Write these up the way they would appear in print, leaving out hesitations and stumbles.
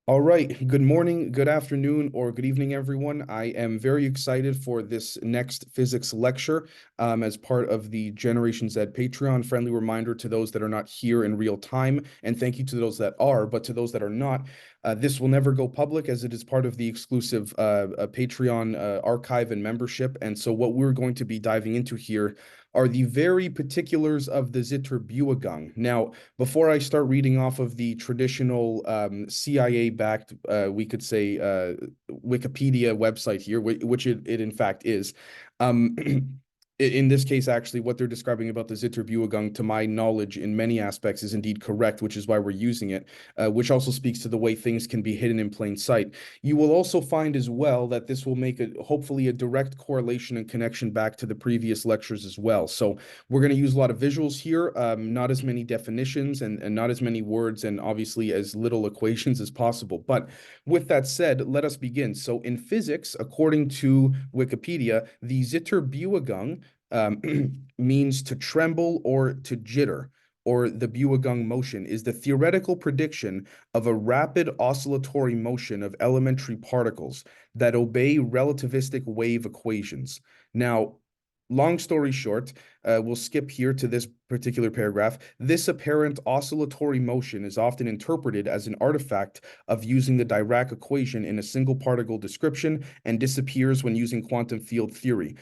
All right. Good morning, good afternoon, or good evening, everyone. I am very excited for this next physics lecture as part of the Generation Z Patreon. Friendly reminder to those that are not here in real time, and thank you to those that are, but to those that are not, this will never go public as it is part of the exclusive Patreon archive and membership. And so, what we're going to be diving into here are the very particulars of the Zitterbewegung. Now, before I start reading off of the traditional CIA-backed, we could say, Wikipedia website here, which it in fact is, um, in this case, actually, what they're describing about the Zitterbewegung, to my knowledge, in many aspects, is indeed correct, which is why we're using it, which also speaks to the way things can be hidden in plain sight. You will also find as well that this will make hopefully a direct correlation and connection back to the previous lectures as well. So we're going to use a lot of visuals here, not as many definitions and not as many words, and obviously as little equations as possible. But with that said, let us begin. So in physics, according to Wikipedia, the Zitterbewegung means to tremble or to jitter, or the Bewegung motion is the theoretical prediction of a rapid oscillatory motion of elementary particles that obey relativistic wave equations. Now, long story short, we'll skip here to this particular paragraph. This apparent oscillatory motion is often interpreted as an artifact of using the Dirac equation in a single particle description and disappears when using quantum field theory.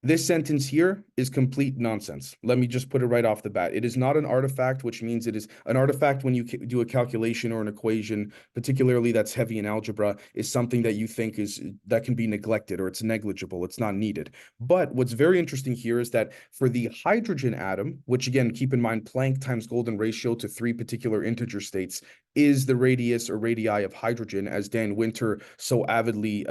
This sentence here is complete nonsense. Let me just put it right off the bat. It is not an artifact, which means it is an artifact when you do a calculation or an equation, particularly that's heavy in algebra, is something that you think that can be neglected or it's negligible, it's not needed. But what's very interesting here is that for the hydrogen atom, which again, keep in mind, Planck times golden ratio to three particular integer states is the radius or radii of hydrogen, as Dan Winter so avidly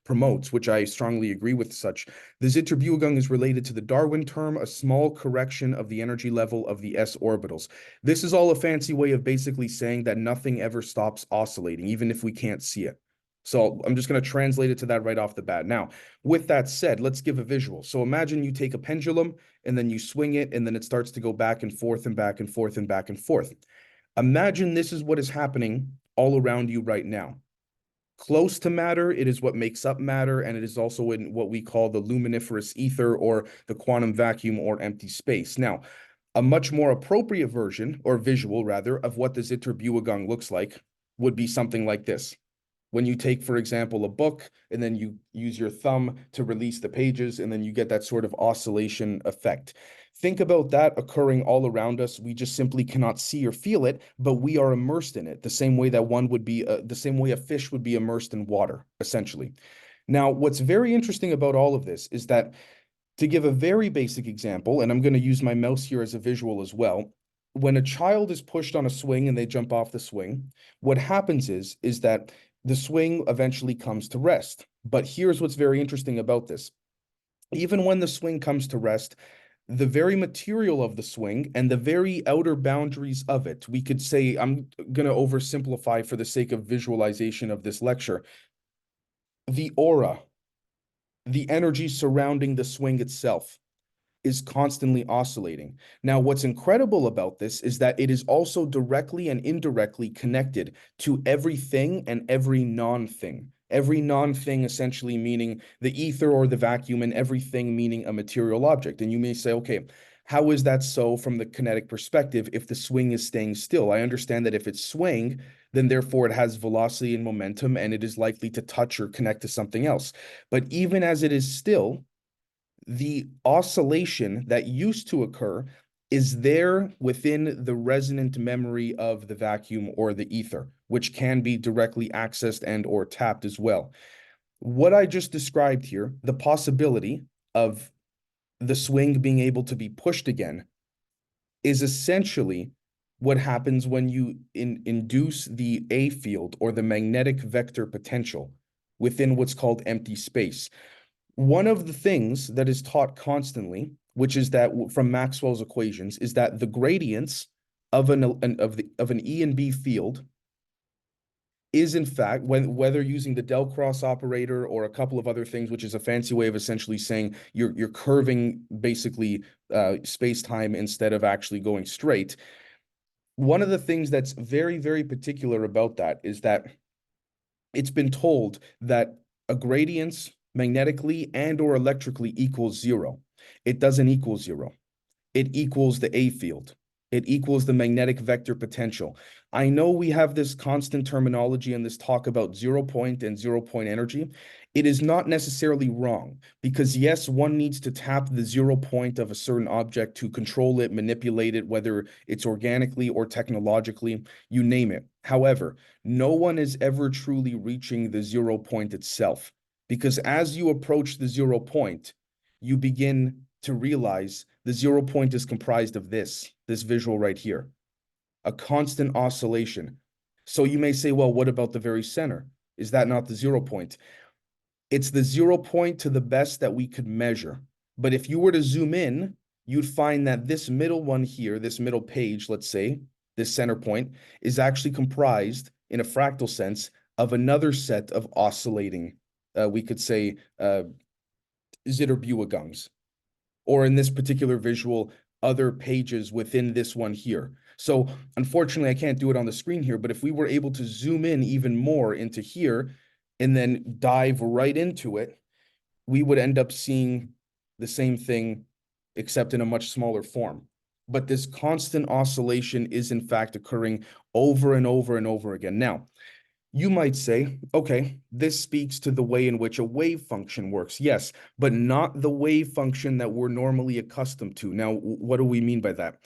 promotes, which I strongly agree with such. The Zitterbewegung is related to the Darwin term, a small correction of the energy level of the s orbitals. This is all a fancy way of basically saying that nothing ever stops oscillating, even if we can't see it. So I'm just going to translate it to that right off the bat. Now, with that said, let's give a visual. So imagine you take a pendulum and then you swing it, and then it starts to go back and forth and back and forth and back and forth. Imagine this is what is happening all around you right now. Close to matter, it is what makes up matter, and it is also in what we call the luminiferous ether or the quantum vacuum or empty space. Now, a much more appropriate version, or visual rather, of what the Zitterbewegung looks like would be something like this. When you take, for example, a book and then you use your thumb to release the pages, and then you get that sort of oscillation effect. Think about that occurring all around us. We just simply cannot see or feel it, but we are immersed in it, the same way that one would be, the same way a fish would be immersed in water, essentially. Now, what's very interesting about all of this is that, to give a very basic example, and I'm going to use my mouse here as a visual as well, when a child is pushed on a swing and they jump off the swing, what happens is that the swing eventually comes to rest. But here's what's very interesting about this. Even when the swing comes to rest, the very material of the swing and the very outer boundaries of it, we could say, I'm going to oversimplify for the sake of visualization of this lecture, the aura, the energy surrounding the swing itself is constantly oscillating. Now, what's incredible about this is that it is also directly and indirectly connected to everything and every non-thing. Every non-thing essentially meaning the ether or the vacuum, and everything meaning a material object. And you may say, okay, how is that so from the kinetic perspective if the swing is staying still? I understand that if it's swaying, then therefore it has velocity and momentum, and it is likely to touch or connect to something else. But even as it is still, the oscillation that used to occur is there within the resonant memory of the vacuum or the ether, which can be directly accessed and or tapped as well. What I just described here, the possibility of the swing being able to be pushed again, is essentially what happens when you induce the A field or the magnetic vector potential within what's called empty space. One of the things that is taught constantly, which is that from Maxwell's equations, is that the gradients of an E and B field is in fact, whether using the del cross operator or a couple of other things, which is a fancy way of essentially saying you're curving basically space-time instead of actually going straight. One of the things that's very, very particular about that is that it's been told that a gradients magnetically and or electrically equals zero. It doesn't equal zero. It equals the A field. It equals the magnetic vector potential. I know we have this constant terminology and this talk about 0 point and 0 point energy. It is not necessarily wrong because, yes, one needs to tap the 0 point of a certain object to control it, manipulate it, whether it's organically or technologically, you name it. However, no one is ever truly reaching the 0 point itself because as you approach the 0 point, you begin to realize the 0 point is comprised of this visual right here, a constant oscillation. So you may say, well, what about the very center? Is that not the 0 point? It's the 0 point to the best that we could measure. But if you were to zoom in, you'd find that this middle one here, this middle page, let's say, this center point, is actually comprised in a fractal sense of another set of oscillating, we could say, Zitterbewegungs, or in this particular visual, other pages within this one here. So unfortunately, I can't do it on the screen here, but if we were able to zoom in even more into here and then dive right into it, we would end up seeing the same thing, except in a much smaller form. But this constant oscillation is in fact occurring over and over and over again. Now, you might say, okay, this speaks to the way in which a wave function works. Yes, but not the wave function that we're normally accustomed to. Now, what do we mean by that?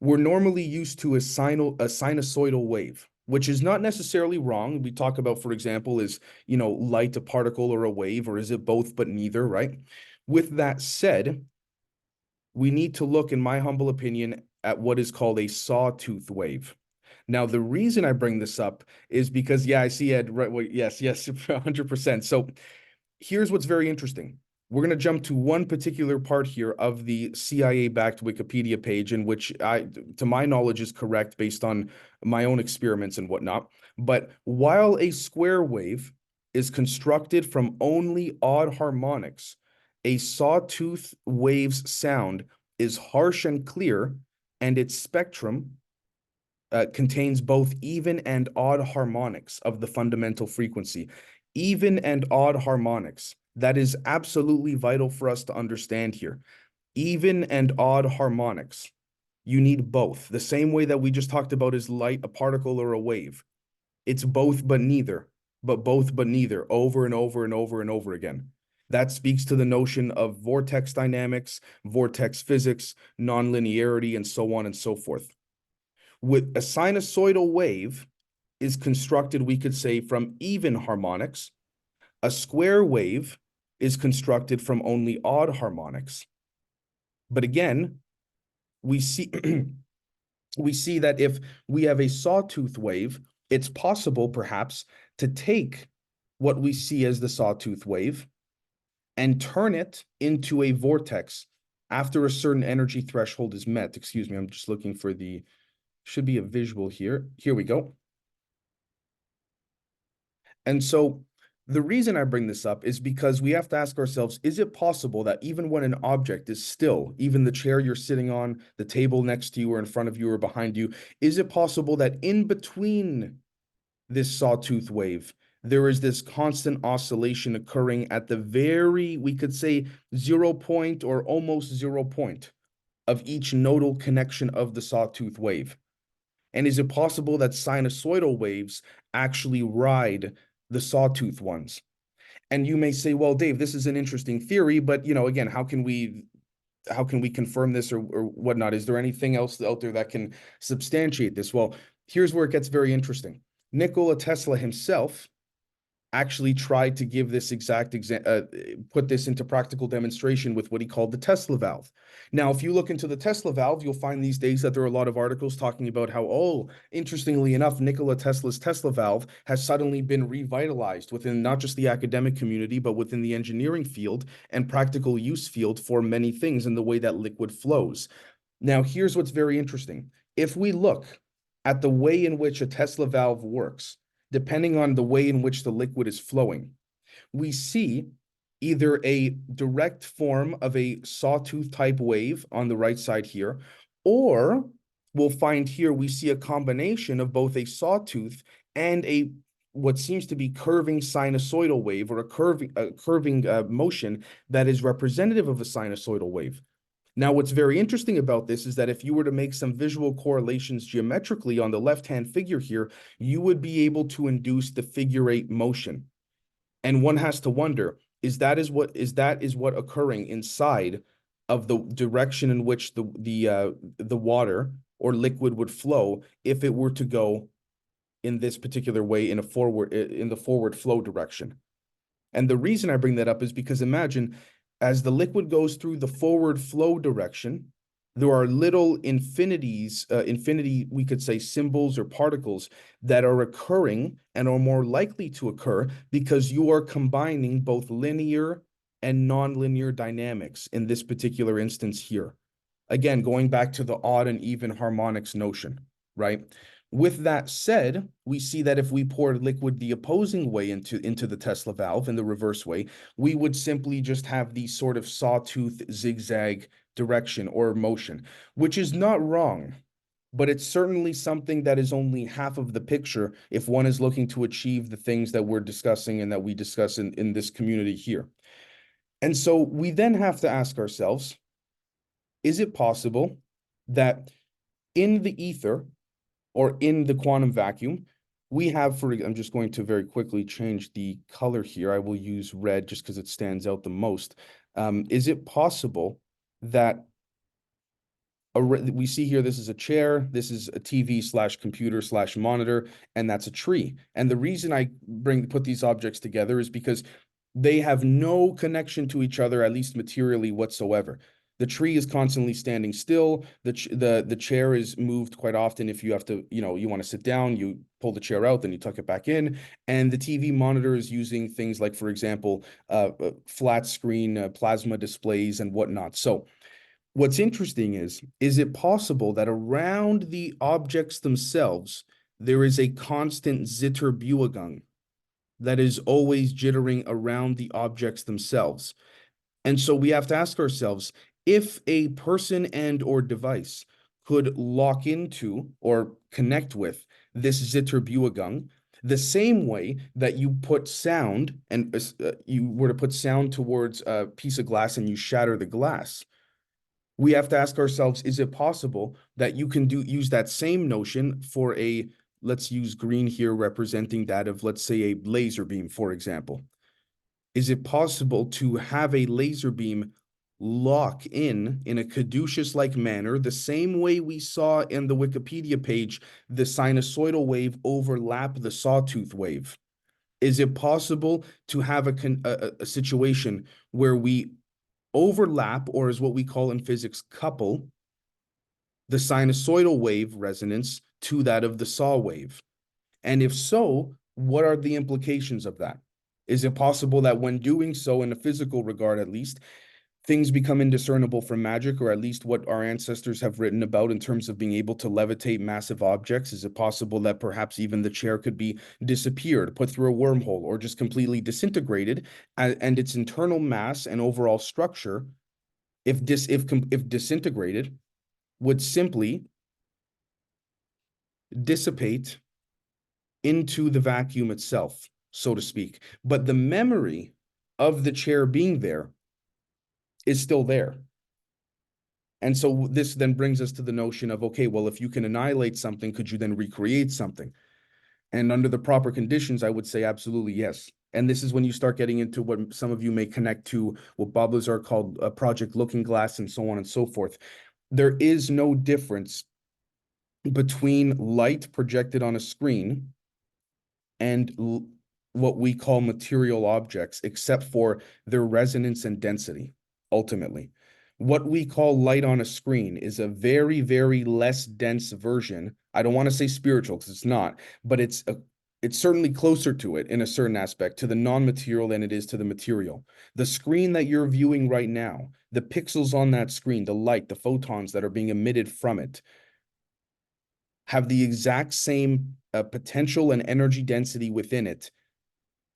We're normally used to a sinusoidal wave, which is not necessarily wrong. We talk about, for example, is, light a particle or a wave, or is it both but neither, right? With that said, we need to look, in my humble opinion, at what is called a sawtooth wave. Now, the reason I bring this up is because, yeah, I see Ed, right? Well, yes, 100%. So here's what's very interesting. We're going to jump to one particular part here of the CIA-backed Wikipedia page, in which to my knowledge, is correct based on my own experiments and whatnot. But while a square wave is constructed from only odd harmonics, a sawtooth wave's sound is harsh and clear, and its spectrum contains both even and odd harmonics of the fundamental frequency. Even and odd harmonics. That is absolutely vital for us to understand here. Even and odd harmonics. You need both. The same way that we just talked about is light, a particle, or a wave. It's both but neither, but both but neither, over and over and over and over again. That speaks to the notion of vortex dynamics, vortex physics, nonlinearity, and so on and so forth. With a sinusoidal wave is constructed, we could say, from even harmonics. A square wave is constructed from only odd harmonics. But again, we see we see that if we have a sawtooth wave, it's possible perhaps to take what we see as the sawtooth wave and turn it into a vortex after a certain energy threshold is met. Excuse me, I'm just looking for should be a visual here. Here we go. And so the reason I bring this up is because we have to ask ourselves, is it possible that even when an object is still, even the chair you're sitting on, the table next to you or in front of you or behind you, is it possible that in between this sawtooth wave, there is this constant oscillation occurring at the very, we could say, 0 point or almost 0 point of each nodal connection of the sawtooth wave? And is it possible that sinusoidal waves actually ride the sawtooth ones? And you may say, well, Dave, this is an interesting theory, but again, how can we confirm this or whatnot? Is there anything else out there that can substantiate this? Well, here's where it gets very interesting. Nikola Tesla himself actually tried to give this put this into practical demonstration with what he called the Tesla valve. Now, if you look into the Tesla valve, you'll find these days that there are a lot of articles talking about how, oh, interestingly enough, Nikola Tesla's Tesla valve has suddenly been revitalized within not just the academic community, but within the engineering field and practical use field for many things in the way that liquid flows. Now, here's what's very interesting. If we look at the way in which a Tesla valve works, depending on the way in which the liquid is flowing, we see either a direct form of a sawtooth type wave on the right side here, or we'll find here we see a combination of both a sawtooth and a what seems to be curving sinusoidal wave, or a curving motion that is representative of a sinusoidal wave. Now, what's very interesting about this is that if you were to make some visual correlations geometrically on the left-hand figure here, you would be able to induce the figure-8 motion. And one has to wonder, is that what occurring inside of the direction in which the water or liquid would flow if it were to go in this particular way in the forward flow direction? And the reason I bring that up is because imagine, as the liquid goes through the forward flow direction, there are little we could say symbols or particles that are occurring and are more likely to occur because you are combining both linear and nonlinear dynamics in this particular instance here. Again, going back to the odd and even harmonics notion, right? With that said, we see that if we poured liquid the opposing way into the Tesla valve in the reverse way, we would simply just have the sort of sawtooth zigzag direction or motion, which is not wrong, but it's certainly something that is only half of the picture if one is looking to achieve the things that we're discussing and that we discuss in this community here. And so we then have to ask ourselves, is it possible that in the ether, or in the quantum vacuum, we have, I'm just going to very quickly change the color here. I will use red just because it stands out the most. Is it possible that we see here, this is a chair, this is a TV slash computer slash monitor, and that's a tree. And the reason I put these objects together is because they have no connection to each other, at least materially whatsoever. The tree is constantly standing still. The chair is moved quite often. If you have to, you want to sit down, you pull the chair out, then you tuck it back in. And the TV monitor is using things like, for example, flat screen plasma displays and whatnot. So what's interesting is it possible that around the objects themselves, there is a constant Zitterbewegung that is always jittering around the objects themselves? And so we have to ask ourselves, if a person and or device could lock into or connect with this Zitterbewegung, the same way that you put sound and you were to put sound towards a piece of glass and you shatter the glass, we have to ask ourselves, is it possible that you can use that same notion for let's use green here representing that of, let's say, a laser beam, for example? Is it possible to have a laser beam lock in a caduceus-like manner, the same way we saw in the Wikipedia page, the sinusoidal wave overlap the sawtooth wave? Is it possible to have a situation where we overlap, or as what we call in physics, couple the sinusoidal wave resonance to that of the saw wave? And if so, what are the implications of that? Is it possible that when doing so, in a physical regard at least, things become indiscernible from magic, or at least what our ancestors have written about in terms of being able to levitate massive objects? Is it possible that perhaps even the chair could be disappeared, put through a wormhole, or just completely disintegrated, and its internal mass and overall structure, if disintegrated, would simply dissipate into the vacuum itself, so to speak? But the memory of the chair being there is still there. And so this then brings us to the notion of, okay, well, if you can annihilate something, could you then recreate something? And under the proper conditions, I would say absolutely yes. And this is when you start getting into what some of you may connect to what Bob Lazar called Project Looking Glass and so on and so forth. There is no difference between light projected on a screen and what we call material objects, except for their resonance and density, ultimately. What we call light on a screen is a very, very less dense version. I don't want to say spiritual because it's not, but it's certainly closer to it in a certain aspect, to the non-material, than it is to the material. The screen that you're viewing right now, the pixels on that screen, the light, the photons that are being emitted from it, have the exact same potential and energy density within it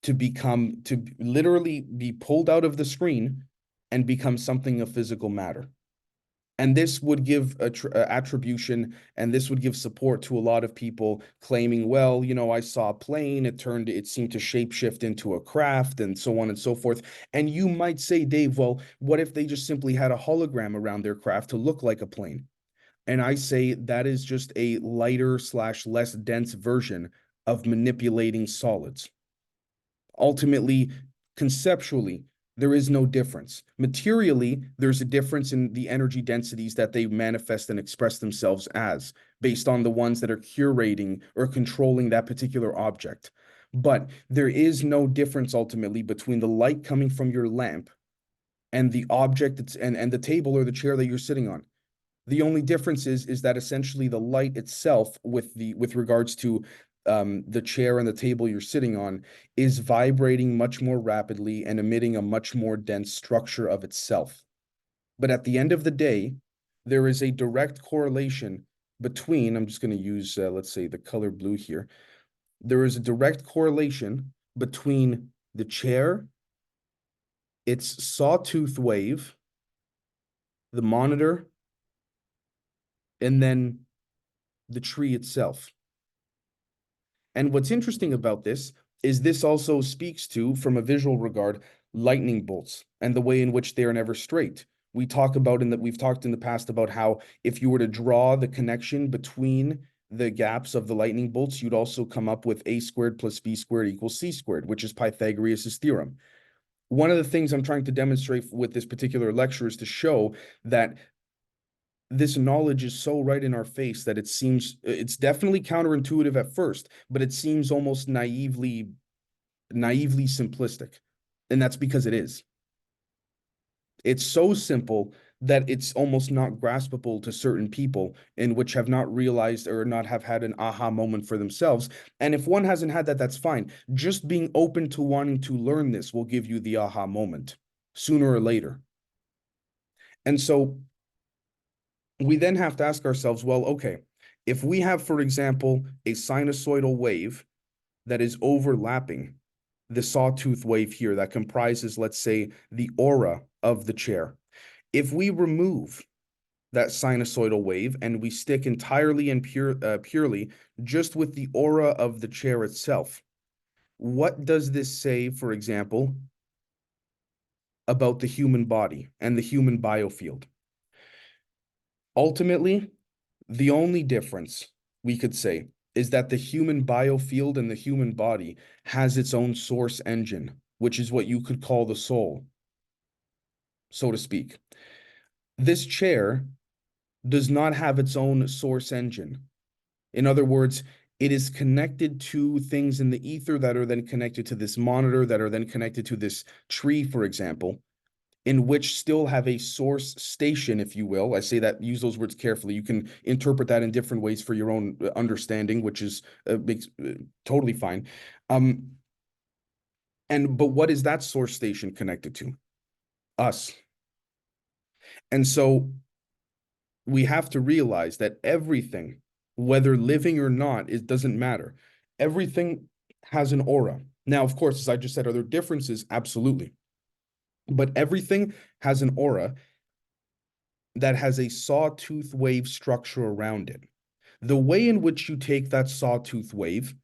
to literally be pulled out of the screen and become something of physical matter. And this would give attribution, and this would give support to a lot of people claiming, well, I saw a plane, it seemed to shapeshift into a craft, and so on and so forth. And you might say, Dave, well, what if they just simply had a hologram around their craft to look like a plane? And I say that is just a lighter slash less dense version of manipulating solids. Ultimately, conceptually, there is no difference. Materially, there's a difference in the energy densities that they manifest and express themselves as, based on the ones that are curating or controlling that particular object. But there is no difference ultimately between the light coming from your lamp and the object and the table or the chair that you're sitting on. The only difference is that essentially the light itself, with regards to the chair and the table you're sitting on, is vibrating much more rapidly and emitting a much more dense structure of itself. But at the end of the day, there is a direct correlation between, I'm just going to use, let's say, the color blue here. There is a direct correlation between the chair, its sawtooth wave, the monitor, and then the tree itself. And what's interesting about this also speaks to, from a visual regard, lightning bolts and the way in which they are never straight. We've talked in the past about how if you were to draw the connection between the gaps of the lightning bolts, you'd also come up with a squared plus b squared equals c squared, which is Pythagoras' theorem. One of the things I'm trying to demonstrate with this particular lecture is to show that this knowledge is so right in our face that it's definitely counterintuitive at first, but it seems almost naively simplistic. And that's because it is. It's so simple that it's almost not graspable to certain people, in which have not realized or not have had an aha moment for themselves. And if one hasn't had that, that's fine. Just being open to wanting to learn this will give you the aha moment sooner or later. And so we then have to ask ourselves, well, okay, if we have, for example, a sinusoidal wave that is overlapping the sawtooth wave here that comprises, let's say, the aura of the chair, if we remove that sinusoidal wave and we stick entirely and purely just with the aura of the chair itself, what does this say, for example, about the human body and the human biofield? Ultimately, the only difference we could say is that the human biofield and the human body has its own source engine, which is what you could call the soul, so to speak. This chair does not have its own source engine. In other words, it is connected to things in the ether that are then connected to this monitor, that are then connected to this tree, for example, in which still have a source station, if you will. I say that, use those words carefully. You can interpret that in different ways for your own understanding, which is totally fine. But what is that source station connected to? Us. And so we have to realize that everything, whether living or not, it doesn't matter. Everything has an aura. Now, of course, as I just said, are there differences? Absolutely. But everything has an aura that has a sawtooth wave structure around it. The way in which you take that sawtooth wave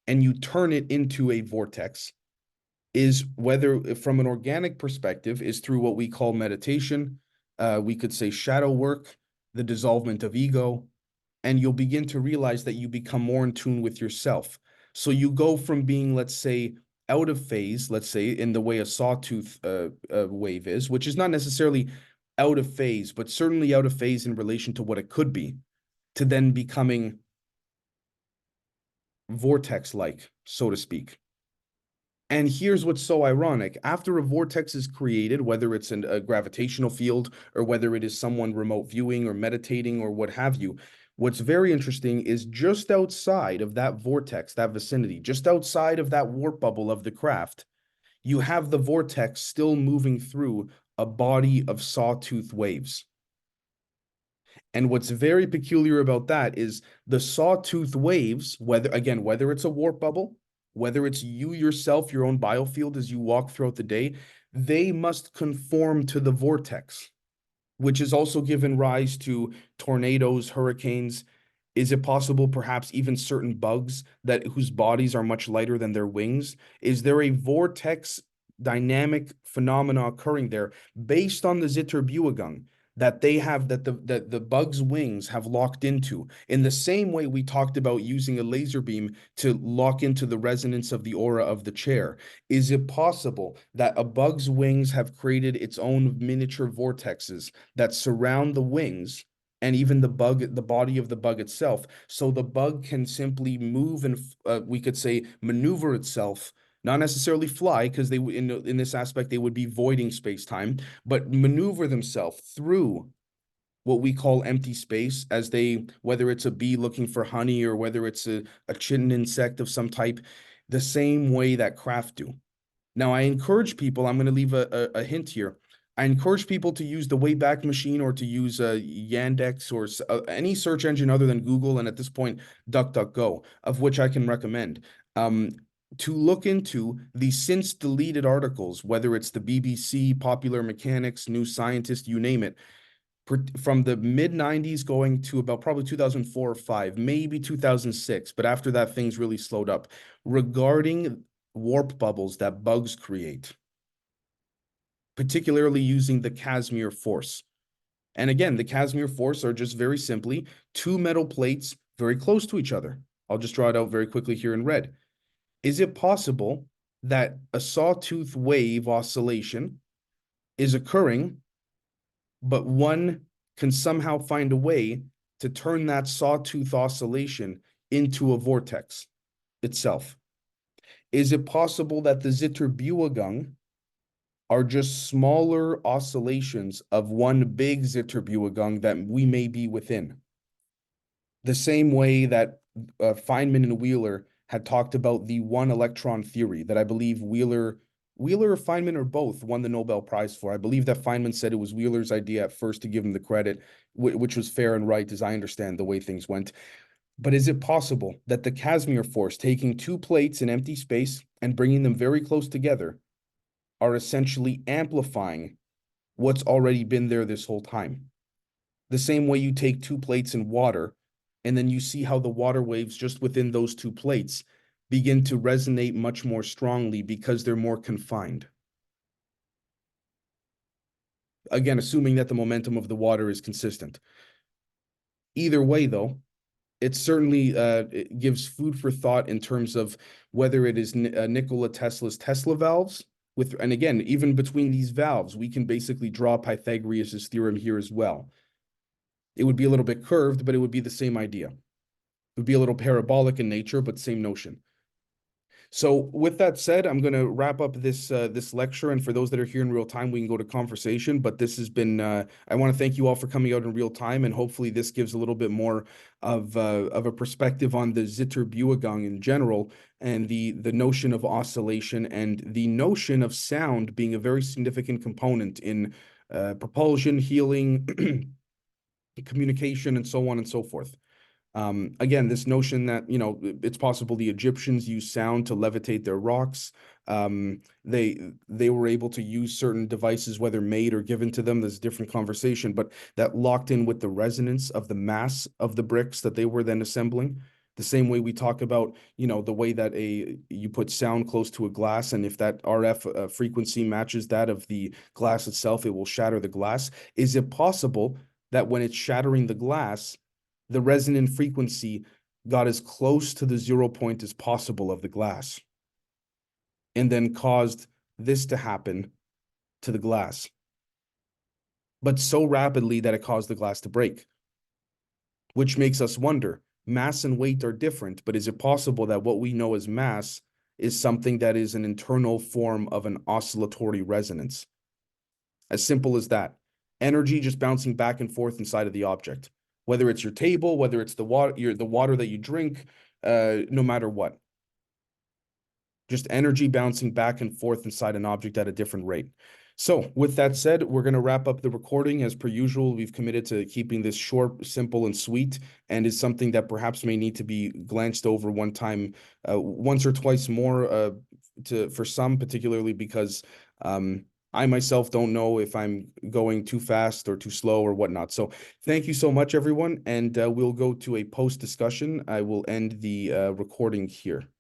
and you turn it into a vortex is, whether from an organic perspective, is through what we call meditation. We could say shadow work, the dissolvement of ego, and you'll begin to realize that you become more in tune with yourself. So you go from being, let's say, out of phase, let's say, in the way a sawtooth wave is, which is not necessarily out of phase, but certainly out of phase in relation to what it could be, to then becoming vortex-like, so to speak. And here's what's so ironic. After a vortex is created, whether it's a gravitational field or whether it is someone remote viewing or meditating or what have you, what's very interesting is just outside of that vortex, that vicinity, just outside of that warp bubble of the craft, you have the vortex still moving through a body of sawtooth waves. And what's very peculiar about that is the sawtooth waves, whether it's a warp bubble, whether it's you yourself, your own biofield as you walk throughout the day, they must conform to the vortex. which has also given rise to tornadoes, hurricanes. Is it possible perhaps even certain bugs that whose bodies are much lighter than their wings? Is there a vortex dynamic phenomena occurring there based on the Zitterbewegung that they have that the bug's wings have locked into in the same way we talked about using a laser beam to lock into the resonance of the aura of the chair? Is it possible that a bug's wings have created its own miniature vortexes that surround the wings and even the body of the bug itself, so the bug can simply move and we could say maneuver itself, not necessarily fly, because they in this aspect they would be voiding space-time, but maneuver themselves through what we call empty space as they, whether it's a bee looking for honey or whether it's a chitin insect of some type, the same way that craft do. Now, I encourage people, I'm going to leave a hint here. I encourage people to use the Wayback Machine or to use Yandex or any search engine other than Google, and at this point, DuckDuckGo, of which I can recommend, to look into the since deleted articles, whether it's the BBC, Popular Mechanics, New Scientist, you name it, from the mid 90s going to about probably 2004 or 5, maybe 2006, but after that, things really slowed up regarding warp bubbles that bugs create, particularly using the Casimir force. And again, the Casimir force are just very simply two metal plates very close to each other. I'll just draw it out very quickly here in red. Is it possible that a sawtooth wave oscillation is occurring, but one can somehow find a way to turn that sawtooth oscillation into a vortex itself? Is it possible that the Zitterbewegung are just smaller oscillations of one big Zitterbewegung that we may be within? The same way that Feynman and Wheeler had talked about the one electron theory that I believe Wheeler or Feynman or both won the Nobel Prize for. I believe that Feynman said it was Wheeler's idea at first to give him the credit, which was fair and right, as I understand the way things went. But is it possible that the Casimir force, taking two plates in empty space and bringing them very close together, are essentially amplifying what's already been there this whole time? The same way you take two plates in water, and then you see how the water waves just within those two plates begin to resonate much more strongly because they're more confined. Again, assuming that the momentum of the water is consistent. Either way, though, it certainly it gives food for thought in terms of whether it is Nikola Tesla's Tesla valves and again, even between these valves, we can basically draw Pythagoras' theorem here as well. It would be a little bit curved, but it would be the same idea. It would be a little parabolic in nature, but same notion. So with that said, I'm going to wrap up this lecture, and for those that are here in real time, we can go to conversation. But this has been I want to thank you all for coming out in real time, and hopefully this gives a little bit more of a perspective on the Zitterbewegung in general, and the notion of oscillation and the notion of sound being a very significant component in propulsion, healing, communication, and so on and so forth. Again, this notion that, it's possible the Egyptians used sound to levitate their rocks. They were able to use certain devices, whether made or given to them. There's a different conversation, but that locked in with the resonance of the mass of the bricks that they were then assembling. The same way we talk about, the way that you put sound close to a glass, and if that RF frequency matches that of the glass itself, it will shatter the glass. Is it possible that when it's shattering the glass, the resonant frequency got as close to the 0 point as possible of the glass, and then caused this to happen to the glass, but so rapidly that it caused the glass to break? Which makes us wonder, mass and weight are different, but is it possible that what we know as mass is something that is an internal form of an oscillatory resonance? As simple as that. Energy just bouncing back and forth inside of the object. Whether it's your table, whether it's the water that you drink, no matter what. Just energy bouncing back and forth inside an object at a different rate. So with that said, we're going to wrap up the recording. As per usual, we've committed to keeping this short, simple, and sweet, and is something that perhaps may need to be glanced over once or twice more for some, particularly because I myself don't know if I'm going too fast or too slow or whatnot. So thank you so much, everyone, and we'll go to a post discussion. I will end the recording here.